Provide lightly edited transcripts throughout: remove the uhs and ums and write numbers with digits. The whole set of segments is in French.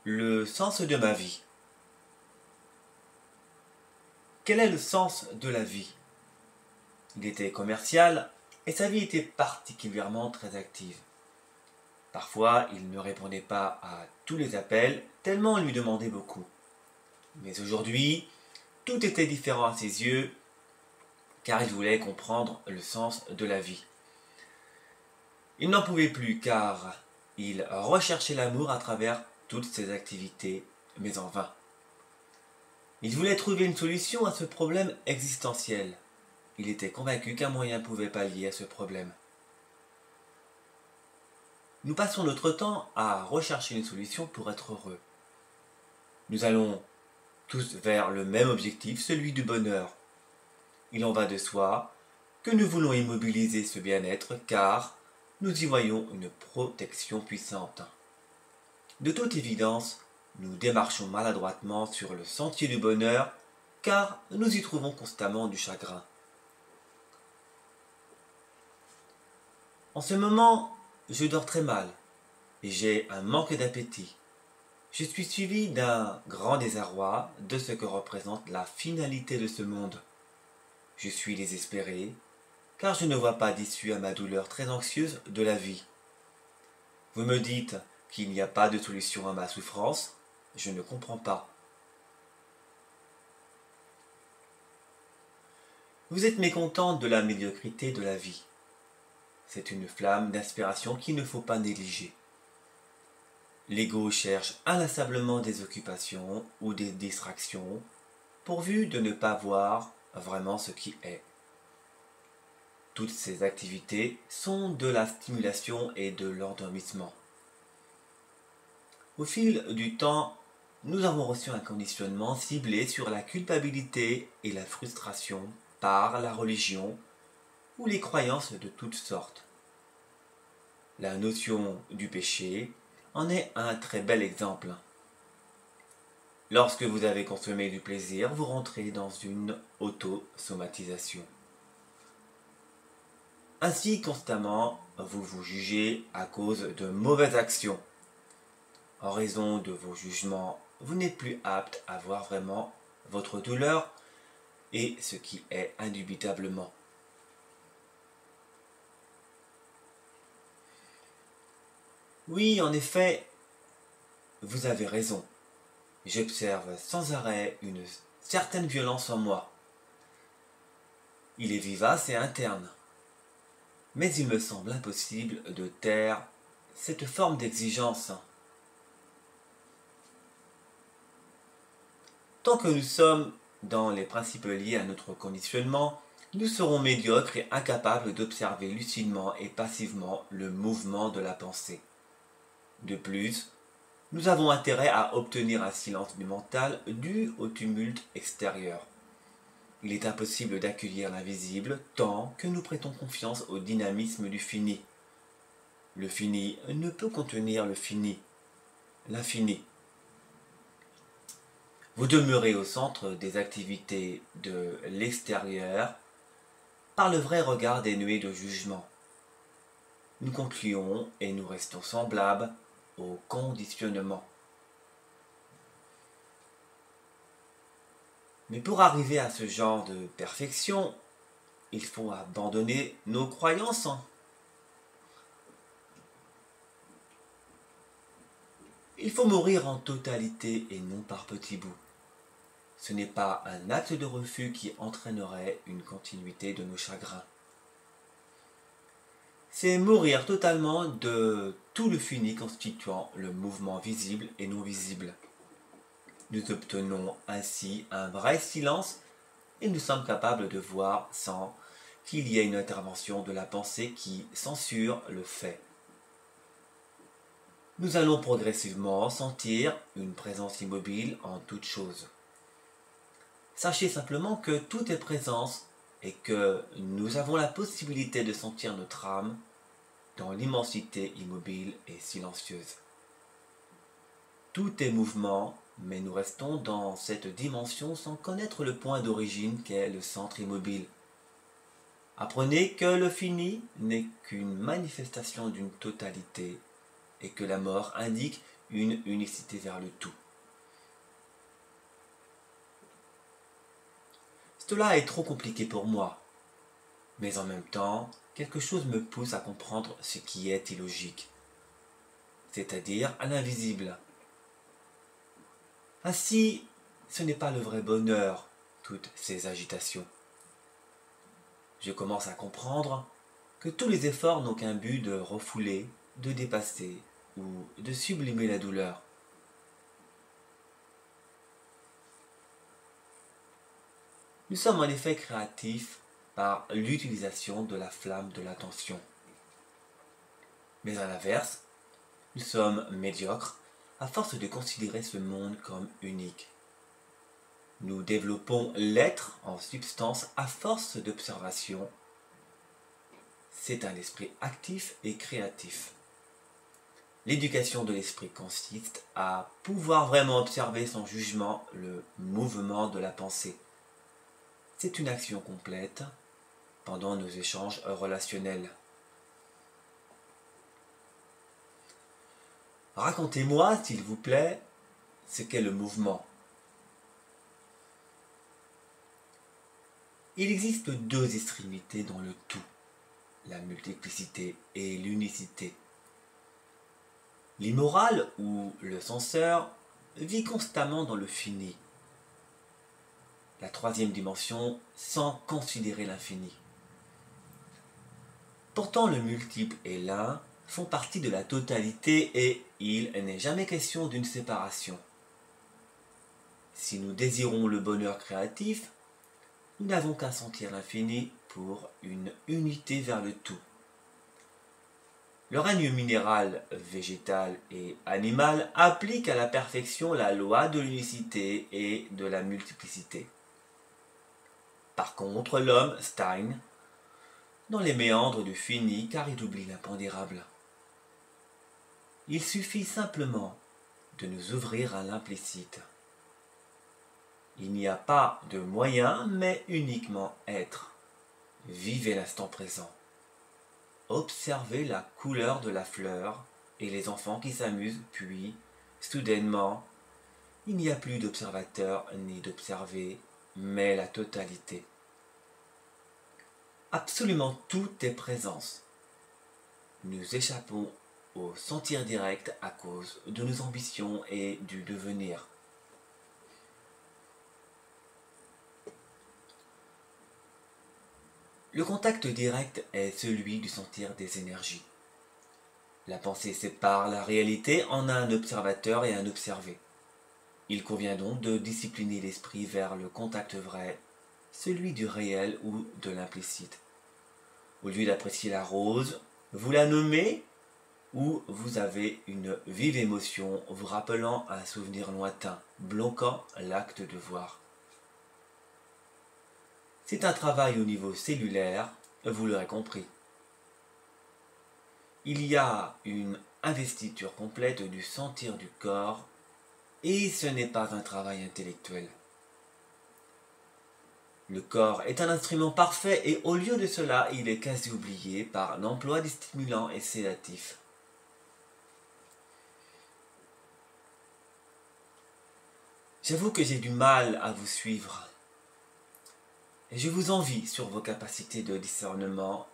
Le sens de ma vie. Quel est le sens de la vie? Il était commercial et sa vie était particulièrement très active. Parfois, il ne répondait pas à tous les appels, tellement on lui demandait beaucoup. Mais aujourd'hui, tout était différent à ses yeux, car il voulait comprendre le sens de la vie. Il n'en pouvait plus, car il recherchait l'amour à travers toutes ses activités, mais en vain. Il voulait trouver une solution à ce problème existentiel. Il était convaincu qu'un moyen pouvait pallier à ce problème. Nous passons notre temps à rechercher une solution pour être heureux. Nous allons tous vers le même objectif, celui du bonheur. Il en va de soi que nous voulons immobiliser ce bien-être car nous y voyons une protection puissante. De toute évidence, nous démarchons maladroitement sur le sentier du bonheur car nous y trouvons constamment du chagrin. En ce moment, je dors très mal et j'ai un manque d'appétit. Je suis suivi d'un grand désarroi de ce que représente la finalité de ce monde. Je suis désespéré car je ne vois pas d'issue à ma douleur très anxieuse de la vie. Vous me dites qu'il n'y a pas de solution à ma souffrance, je ne comprends pas. Vous êtes mécontent de la médiocrité de la vie. C'est une flamme d'inspiration qu'il ne faut pas négliger. L'ego cherche inlassablement des occupations ou des distractions, pourvu de ne pas voir vraiment ce qui est. Toutes ces activités sont de la stimulation et de l'endormissement. Au fil du temps, nous avons reçu un conditionnement ciblé sur la culpabilité et la frustration par la religion ou les croyances de toutes sortes. La notion du péché en est un très bel exemple. Lorsque vous avez consommé du plaisir, vous rentrez dans une autosomatisation. Ainsi, constamment, vous vous jugez à cause de mauvaises actions. En raison de vos jugements, vous n'êtes plus apte à voir vraiment votre douleur et ce qui est indubitablement. Oui, en effet, vous avez raison. J'observe sans arrêt une certaine violence en moi. Il est vivace et interne. Mais il me semble impossible de taire cette forme d'exigence. Tant que nous sommes dans les principes liés à notre conditionnement, nous serons médiocres et incapables d'observer lucidement et passivement le mouvement de la pensée. De plus, nous avons intérêt à obtenir un silence du mental dû au tumulte extérieur. Il est impossible d'accueillir l'invisible tant que nous prêtons confiance au dynamisme du fini. Le fini ne peut contenir le fini, l'infini. Vous demeurez au centre des activités de l'extérieur par le vrai regard dénué de jugement. Nous concluons et nous restons semblables au conditionnement. Mais pour arriver à ce genre de perfection, il faut abandonner nos croyances. Il faut mourir en totalité et non par petits bouts. Ce n'est pas un acte de refus qui entraînerait une continuité de nos chagrins. C'est mourir totalement de tout le fini constituant le mouvement visible et non visible. Nous obtenons ainsi un vrai silence et nous sommes capables de voir sans qu'il y ait une intervention de la pensée qui censure le fait. Nous allons progressivement sentir une présence immobile en toute chose. Sachez simplement que tout est présence et que nous avons la possibilité de sentir notre âme dans l'immensité immobile et silencieuse. Tout est mouvement, mais nous restons dans cette dimension sans connaître le point d'origine qu'est le centre immobile. Apprenez que le fini n'est qu'une manifestation d'une totalité et que la mort indique une unicité vers le tout. Cela est trop compliqué pour moi, mais en même temps, quelque chose me pousse à comprendre ce qui est illogique, c'est-à-dire à l'invisible. Ainsi, ce n'est pas le vrai bonheur, toutes ces agitations. Je commence à comprendre que tous les efforts n'ont qu'un but de refouler, de dépasser ou de sublimer la douleur. Nous sommes en effet créatifs par l'utilisation de la flamme de l'attention. Mais à l'inverse, nous sommes médiocres à force de considérer ce monde comme unique. Nous développons l'être en substance à force d'observation. C'est un esprit actif et créatif. L'éducation de l'esprit consiste à pouvoir vraiment observer sans jugement le mouvement de la pensée. C'est une action complète pendant nos échanges relationnels. Racontez-moi, s'il vous plaît, ce qu'est le mouvement. Il existe deux extrémités dans le tout, la multiplicité et l'unicité. L'immoral ou le censeur vit constamment dans le fini, la troisième dimension sans considérer l'infini. Pourtant le multiple et l'un font partie de la totalité et il n'est jamais question d'une séparation. Si nous désirons le bonheur créatif, nous n'avons qu'à sentir l'infini pour une unité vers le tout. Le règne minéral, végétal et animal applique à la perfection la loi de l'unicité et de la multiplicité. Par contre, l'homme stagne dans les méandres du fini car il oublie l'impondérable. Il suffit simplement de nous ouvrir à l'implicite. Il n'y a pas de moyen, mais uniquement être. Vivez l'instant présent. Observez la couleur de la fleur et les enfants qui s'amusent, puis, soudainement, il n'y a plus d'observateur ni d'observé, mais la totalité. Absolument tout est présence. Nous échappons au sentir direct à cause de nos ambitions et du devenir. Le contact direct est celui du sentir des énergies. La pensée sépare la réalité en un observateur et un observé. Il convient donc de discipliner l'esprit vers le contact vrai, celui du réel ou de l'implicite. Au lieu d'apprécier la rose, vous la nommez ou vous avez une vive émotion vous rappelant un souvenir lointain, bloquant l'acte de voir. C'est un travail au niveau cellulaire, vous l'aurez compris. Il y a une investiture complète du sentir du corps et ce n'est pas un travail intellectuel. Le corps est un instrument parfait et au lieu de cela, il est quasi oublié par l'emploi des stimulants et sédatifs. J'avoue que j'ai du mal à vous suivre. Et je vous envie sur vos capacités de discernement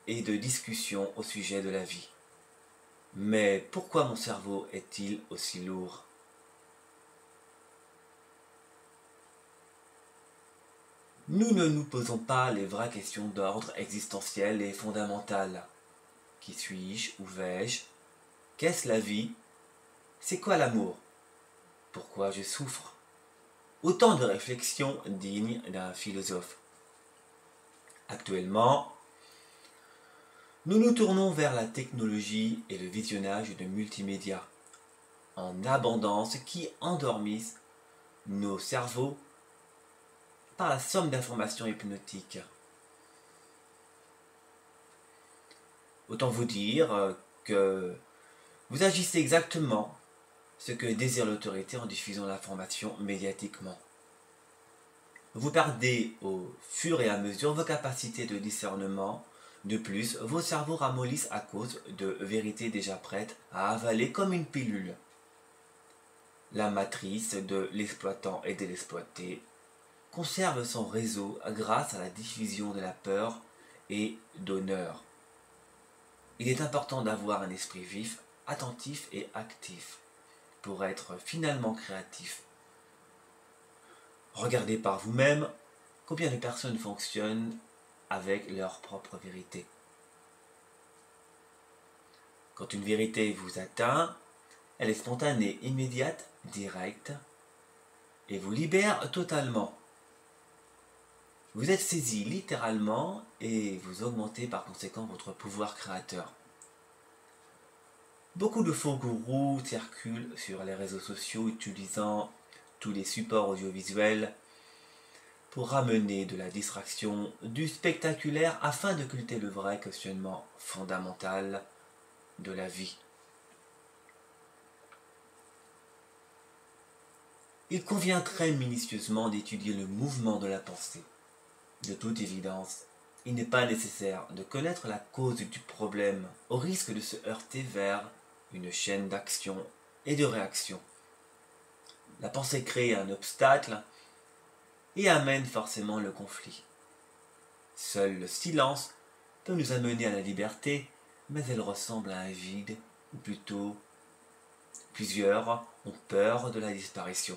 et de discussion au sujet de la vie. Mais pourquoi mon cerveau est-il aussi lourd ? Nous ne nous posons pas les vraies questions d'ordre existentiel et fondamental. Qui suis-je? Où vais-je? Qu'est-ce la vie? C'est quoi l'amour? Pourquoi je souffre? Autant de réflexions dignes d'un philosophe. Actuellement, nous nous tournons vers la technologie et le visionnage de multimédia en abondance qui endormissent nos cerveaux par la somme d'informations hypnotiques. Autant vous dire que vous agissez exactement ce que désire l'autorité en diffusant l'information médiatiquement. Vous perdez au fur et à mesure vos capacités de discernement, De plus, vos cerveaux ramollissent à cause de vérités déjà prêtes à avaler comme une pilule. La matrice de l'exploitant et de l'exploité conserve son réseau grâce à la diffusion de la peur et d'honneur. Il est important d'avoir un esprit vif, attentif et actif pour être finalement créatif. Regardez par vous-même combien de personnes fonctionnent avec leur propre vérité. Quand une vérité vous atteint, elle est spontanée, immédiate, directe et vous libère totalement. Vous êtes saisi littéralement et vous augmentez par conséquent votre pouvoir créateur. Beaucoup de faux gourous circulent sur les réseaux sociaux utilisant tous les supports audiovisuels pour ramener de la distraction, du spectaculaire afin d'occulter le vrai questionnement fondamental de la vie. Il convient très minutieusement d'étudier le mouvement de la pensée. De toute évidence, il n'est pas nécessaire de connaître la cause du problème au risque de se heurter vers une chaîne d'action et de réaction. La pensée crée un obstacle et amène forcément le conflit. Seul le silence peut nous amener à la liberté, mais elle ressemble à un vide, ou plutôt plusieurs ont peur de la disparition.